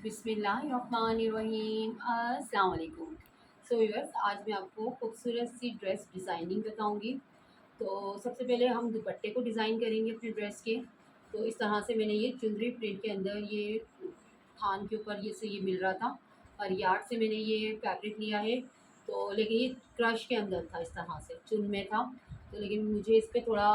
बिस्मिल्लाहिर्रहमानिर्रहीम अस्सलाम वालेकुम। सो व्यूअर्स, आज मैं आपको खूबसूरत सी ड्रेस डिज़ाइनिंग बताऊंगी। तो सबसे पहले हम दुपट्टे को डिज़ाइन करेंगे अपने ड्रेस के। तो इस तरह से मैंने ये चुनरी प्रिंट के अंदर ये थान के ऊपर ये मिल रहा था, और यार्ड से मैंने ये फैब्रिक लिया है। तो लेकिन ये क्रश के अंदर था, इस तरह से चुन में था। तो लेकिन मुझे इस पर थोड़ा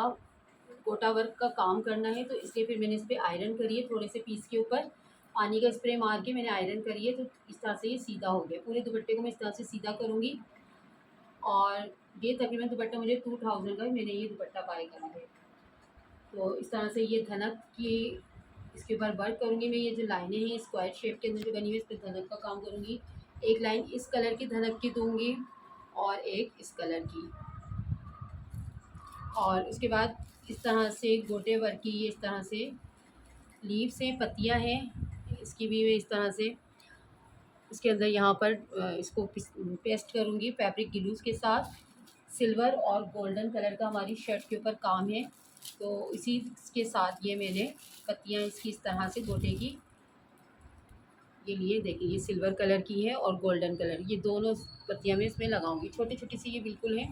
गोटा वर्क का काम करना है, तो इसलिए फिर मैंने इस पर आयरन करी है। थोड़े से पीस के ऊपर पानी का स्प्रे मार के मैंने आयरन करी है, तो इस तरह से ये सीधा हो गया। पूरे दुपट्टे को मैं इस तरह से सीधा करूँगी। और ये तकरीबन दुपट्टा मुझे 2000 का मैंने ये दुपट्टा बाय करा है। तो इस तरह से ये धनक की इसके ऊपर वर्क करूँगी मैं। ये जो लाइनें हैं स्क्वायर शेप के अंदर जो बनी हुई है, इस पर धनक का काम करूँगी। एक लाइन इस कलर की धनक की दूँगी और एक इस कलर की। और उसके बाद इस तरह से गोटे वर्क की ये इस तरह से लीव्स हैं, पत्तियाँ हैं, इसकी भी मैं इस तरह से इसके अंदर यहाँ पर इसको पेस्ट करूँगी फैब्रिक ग्लूस के साथ। सिल्वर और गोल्डन कलर का हमारी शर्ट के ऊपर काम है, तो इसी के साथ ये मैंने पत्तियाँ इसकी इस तरह से गोटे की ये लिए। देखिए ये सिल्वर कलर की है और गोल्डन कलर, ये दोनों पत्तियाँ मैं इसमें लगाऊंगी। छोटी छोटी सी ये बिल्कुल है।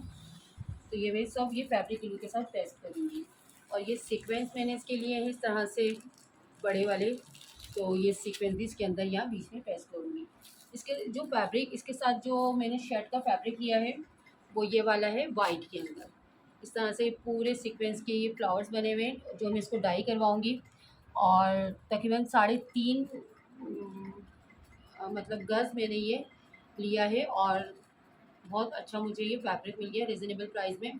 तो ये मैं सब ये फैब्रिक ग्लू के साथ पेस्ट करूँगी। और ये सीक्वेंस मैंने इसके लिए है इस तरह से बड़े वाले। तो ये सीक्वेंस भी इसके अंदर यहाँ बीच में पेस्ट करूँगी। इसके जो फैब्रिक इसके साथ जो मैंने शर्ट का फैब्रिक लिया है वो ये वाला है वाइट के अंदर। इस तरह से पूरे सीक्वेंस के ये फ्लावर्स बने हुए हैं, जो मैं इसको डाई करवाऊँगी। और तकरीबन 3.5 मतलब गज़ मैंने ये लिया है। और बहुत अच्छा मुझे ये फैब्रिक मिल गया रिजनेबल प्राइस में।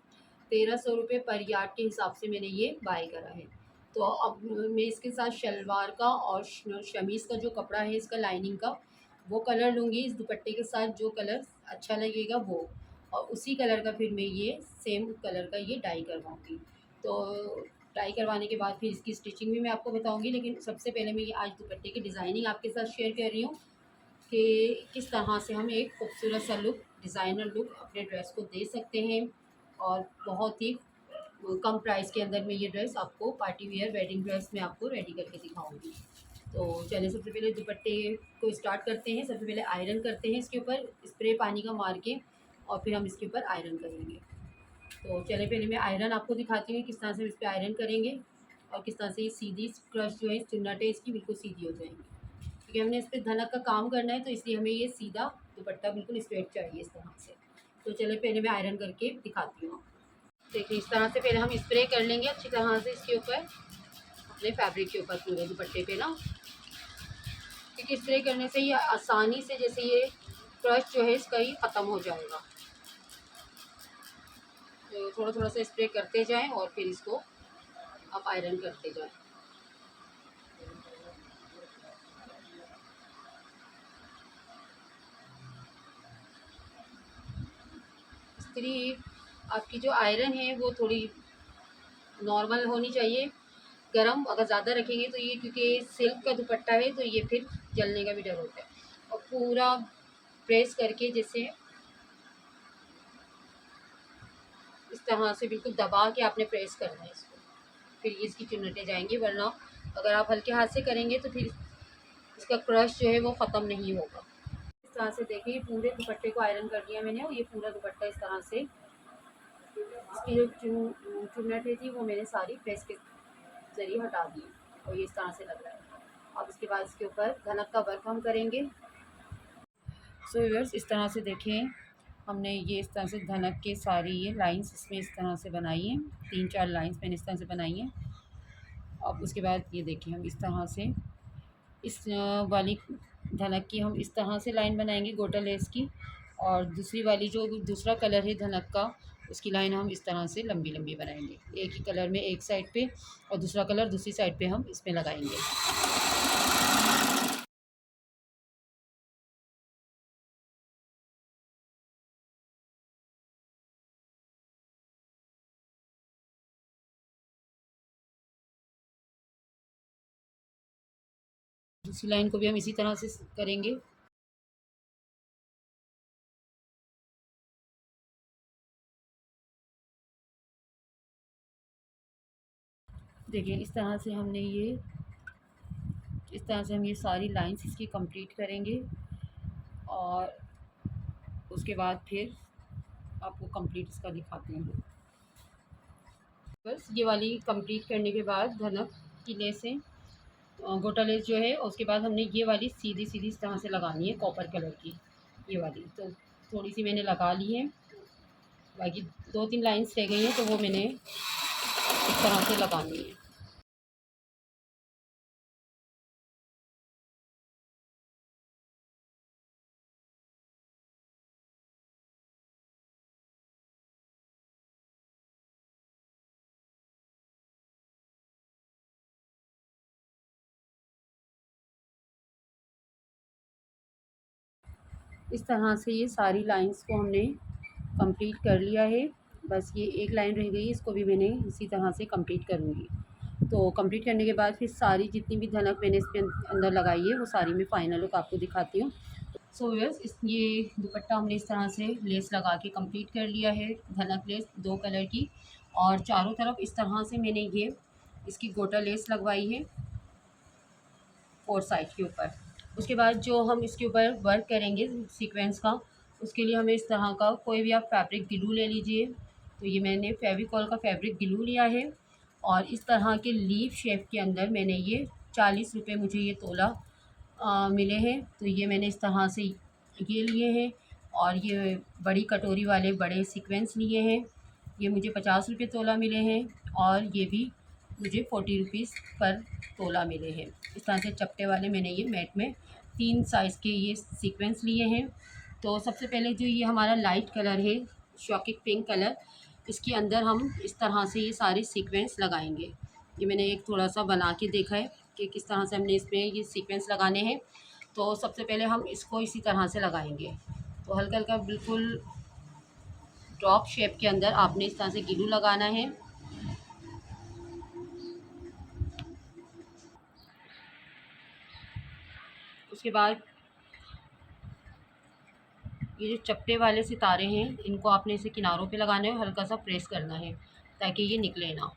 1300 रुपये पर यार्ड के हिसाब से मैंने ये बाय करा है। तो अब मैं इसके साथ शलवार का और शमीज़ का जो कपड़ा है इसका लाइनिंग का वो कलर लूँगी। इस दुपट्टे के साथ जो कलर अच्छा लगेगा वो, और उसी कलर का फिर मैं ये सेम कलर का ये डाई करवाऊँगी। तो डाई करवाने के बाद फिर इसकी स्टिचिंग भी मैं आपको बताऊँगी। लेकिन सबसे पहले मैं ये आज दुपट्टे की डिज़ाइनिंग आपके साथ शेयर कर रही हूँ कि किस तरह से हम एक खूबसूरत सा लुक, डिज़ाइनर लुक अपने ड्रेस को दे सकते हैं। और बहुत ही कम प्राइस के अंदर मैं ये ड्रेस आपको पार्टी वियर वेडिंग ड्रेस में आपको रेडी करके दिखाऊंगी। तो चलिए सबसे पहले दुपट्टे को स्टार्ट करते हैं। सबसे पहले आयरन करते हैं इसके ऊपर स्प्रे पानी का मार के, और फिर हम इसके ऊपर आयरन करेंगे। तो चलिए पहले मैं आयरन आपको दिखाती हूँ किस तरह से हम इस पर आयरन करेंगे, और किस तरह से ये सीधी क्रश जो है चुन्नट है इसकी बिल्कुल सीधी हो जाएंगी। क्योंकि हमने इस पर धनक का काम करना है, तो इसलिए हमें ये सीधा दुपट्टा बिल्कुल स्ट्रेट चाहिए इस तरह से। तो चलिए पहले मैं आयरन करके दिखाती हूँ। देखिए इस तरह से पहले हम स्प्रे कर लेंगे अच्छी तरह से इसके ऊपर, अपने फैब्रिक के ऊपर पूरे दुपट्टे पे ना। क्योंकि स्प्रे करने से ये आसानी से जैसे ये क्रश जो है इसका ही ख़त्म हो जाएगा। तो थोड़ा थोड़ा सा स्प्रे करते जाएं और फिर इसको आप आयरन करते जाएं। इस्त्री आपकी जो आयरन है वो थोड़ी नॉर्मल होनी चाहिए। गरम अगर ज़्यादा रखेंगे तो ये, क्योंकि सिल्क का दुपट्टा है तो ये फिर जलने का भी डर होता है। और पूरा प्रेस करके जैसे इस तरह से बिल्कुल दबा के आपने प्रेस करना है इसको, फिर ये इसकी चुन्नटें जाएंगी। वरना अगर आप हल्के हाथ से करेंगे तो फिर इसका क्रश जो है वो ख़त्म नहीं होगा। इस तरह से देखिए पूरे दुपट्टे को आयरन कर दिया मैंने, और ये पूरा दुपट्टा इस तरह से इसकी जो चुन्नटें थी वो मैंने सारी प्रेस के ज़रिए हटा दी, और ये इस तरह से लग रहा है। अब इसके बाद इसके ऊपर धनक का वर्क हम करेंगे। सो व्यूअर्स इस तरह से देखें, हमने ये इस तरह से धनक के सारी ये लाइंस इसमें इस तरह से बनाई हैं। 3-4 लाइंस मैंने इस तरह से बनाई हैं। अब उसके बाद ये देखें हम इस तरह से इस वाली धनक की हम इस तरह से लाइन बनाएंगे गोटा लेस की। और दूसरी वाली जो दूसरा कलर है धनक का, उसकी लाइन हम इस तरह से लंबी लंबी बनाएंगे, एक ही कलर में एक साइड पे, और दूसरा कलर दूसरी साइड पे हम इसमें लगाएंगे। दूसरी लाइन को भी हम इसी तरह से करेंगे। देखिए इस तरह से हमने ये इस तरह से हम ये सारी लाइंस इसकी कंप्लीट करेंगे और उसके बाद फिर आपको कंप्लीट इसका दिखाते हैं। बस ये वाली कंप्लीट करने के बाद धनक की लेसें, गोटा लेस जो है, उसके बाद हमने ये वाली सीधी सीधी इस तरह से लगानी है कॉपर कलर की, ये वाली तो थोड़ी सी मैंने लगा ली है, बाकी 2-3 लाइंस रह गई हैं तो वो मैंने इस तरह से लगानी है। इस तरह से ये सारी लाइंस को हमने कंप्लीट कर लिया है। बस ये एक लाइन रह गई, इसको भी मैंने इसी तरह से कंप्लीट करूँगी। तो कंप्लीट करने के बाद फिर सारी जितनी भी धनक मैंने इसके अंदर लगाई है वो सारी मैं फ़ाइनल लुक आपको दिखाती हूँ। सो व्यूअर्स, इस ये दुपट्टा हमने इस तरह से लेस लगा के कंप्लीट कर लिया है, धनक लेस 2 कलर की, और चारों तरफ इस तरह से मैंने ये इसकी गोटा लेस लगवाई है 4 साइड के ऊपर। उसके बाद जो हम इसके ऊपर वर्क करेंगे सीक्वेंस का, उसके लिए हमें इस तरह का कोई भी आप फैब्रिक ग्लू ले लीजिए। तो ये मैंने फेविकॉल का फैब्रिक ग्लू लिया है और इस तरह के लीफ शेप के अंदर मैंने ये 40 रुपये मुझे ये तोला मिले हैं। तो ये मैंने इस तरह से ये लिए हैं और ये बड़ी कटोरी वाले बड़े सीक्वेंस लिए हैं, ये मुझे 50 रुपये तोला मिले हैं और ये भी मुझे 40 रुपीज़ पर तोला मिले हैं। इस तरह से चपटे वाले मैंने ये मैट में 3 साइज़ के ये सीक्वेंस लिए हैं। तो सबसे पहले जो ये हमारा लाइट कलर है, शॉकिंग पिंक कलर, इसके अंदर हम इस तरह से ये सारे सीक्वेंस लगाएंगे। ये मैंने एक थोड़ा सा बना के देखा है कि किस तरह से हमने इसमें ये सीक्वेंस लगाने हैं। तो सबसे पहले हम इसको इसी तरह से लगाएंगे। तो हल्का हल्का बिल्कुल ड्रॉप शेप के अंदर आपने इस तरह से ग्लू लगाना है। उसके बाद ये जो चपटे वाले सितारे हैं इनको आपने इसे किनारों पे लगाना है, हल्का सा प्रेस करना है ताकि ये निकले ना।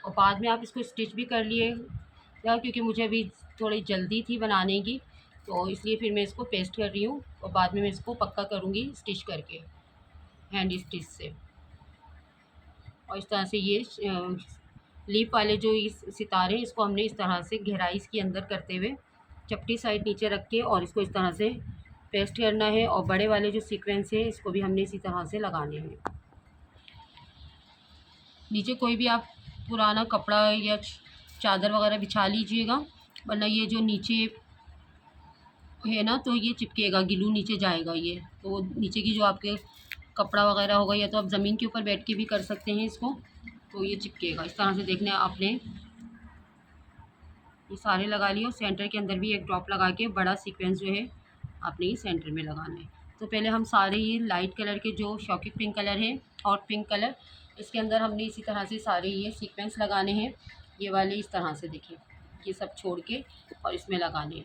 और बाद में आप इसको स्टिच भी कर लिए या, क्योंकि मुझे अभी थोड़ी जल्दी थी बनाने की तो इसलिए फिर मैं इसको पेस्ट कर रही हूँ और बाद में मैं इसको पक्का करूँगी स्टिच करके हैंड स्टिच से। और इस तरह से ये लीफ वाले जो इस सितारे हैं इसको हमने इस तरह से गहराई इसके अंदर करते हुए चपटी साइड नीचे रख के और इसको इस तरह से पेस्ट करना है। और बड़े वाले जो सीक्वेंस है इसको भी हमने इसी तरह से लगाने हैं। नीचे कोई भी आप पुराना कपड़ा या चादर वगैरह बिछा लीजिएगा, वरना ये जो नीचे है ना तो ये चिपकेगा, गिलू नीचे जाएगा ये, तो नीचे की जो आपके कपड़ा वगैरह होगा या तो आप ज़मीन के ऊपर बैठ के भी कर सकते हैं इसको, तो ये चिपकेगा। इस तरह से देखने आपने ये सारे लगा लिए और सेंटर के अंदर भी एक ड्रॉप लगा के बड़ा सीक्वेंस जो है आपने ये सेंटर में लगाना है। तो पहले हम सारे ये लाइट कलर के जो शॉकिंग पिंक कलर है और पिंक कलर, इसके अंदर हमने इसी तरह से सारे ये सीक्वेंस लगाने हैं। ये वाले इस तरह से देखिए, ये सब छोड़ के और इसमें लगाने हैं।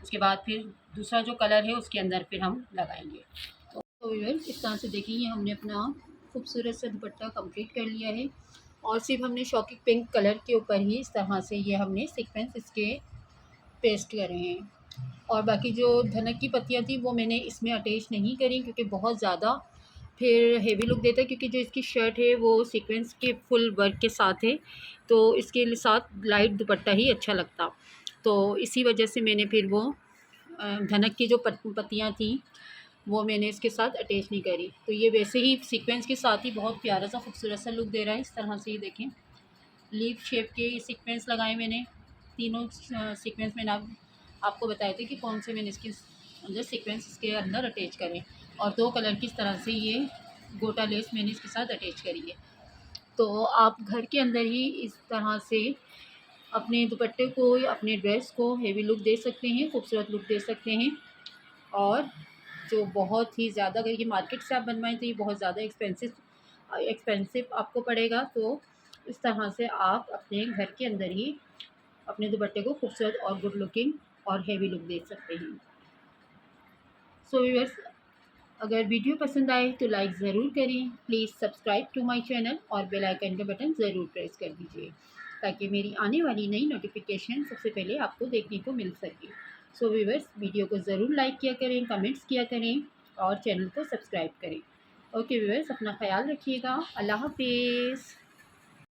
उसके बाद फिर दूसरा जो कलर है उसके अंदर फिर हम लगाएंगे। तो व्यूअर्स, इस तरह से देखिए ये हमने अपना खूबसूरत सा दुपट्टा कंप्लीट कर लिया है और सिर्फ हमने शॉकिंग पिंक कलर के ऊपर ही इस तरह से ये हमने सीक्वेंस इसके पेस्ट करे हैं। और बाकी जो धनक की पत्तियाँ थी वो मैंने इसमें अटैच नहीं करी क्योंकि बहुत ज़्यादा फिर हेवी लुक देता है, क्योंकि जो इसकी शर्ट है वो सीक्वेंस के फुल वर्क के साथ है तो इसके साथ लाइट दुपट्टा ही अच्छा लगता। तो इसी वजह से मैंने फिर वो धनक की जो पत्तियाँ थी वो मैंने इसके साथ अटैच नहीं करी। तो ये वैसे ही सीक्वेंस के साथ ही बहुत प्यारा सा खूबसूरत सा लुक दे रहा है। इस तरह से ये देखें, लीफ शेप के सीक्वेंस लगाए मैंने, तीनों सीक्वेंस मैंने आपको बताए थे कि कौन से मैंने इसके अंदर सीक्वेंस इसके अंदर अटैच करें, और 2 कलर की इस तरह से ये गोटा लेस मैंने इसके साथ अटैच करी है। तो आप घर के अंदर ही इस तरह से अपने दुपट्टे को या अपने ड्रेस को हेवी लुक दे सकते हैं, खूबसूरत लुक दे सकते हैं। और जो बहुत ही ज़्यादा, अगर ये मार्केट से आप बनवाएं तो ये बहुत ज़्यादा एक्सपेंसिव आपको पड़ेगा। तो इस तरह से आप अपने घर के अंदर ही अपने दुपट्टे को खूबसूरत और गुड लुकिंग और हेवी लुक दे सकते हैं। सो व्यूअर्स, अगर वीडियो पसंद आए तो लाइक ज़रूर करें। Please subscribe to my channel और बेल आइकन का बटन ज़रूर प्रेस कर दीजिए ताकि मेरी आने वाली नई नोटिफिकेशन सबसे पहले आपको देखने को मिल सके। सो व्यूअर्स, वीडियो को ज़रूर लाइक किया करें, कमेंट्स किया करें और चैनल को सब्सक्राइब करें। ओके व्यूअर्स, अपना ख्याल रखिएगा। अल्लाह हाफिज़।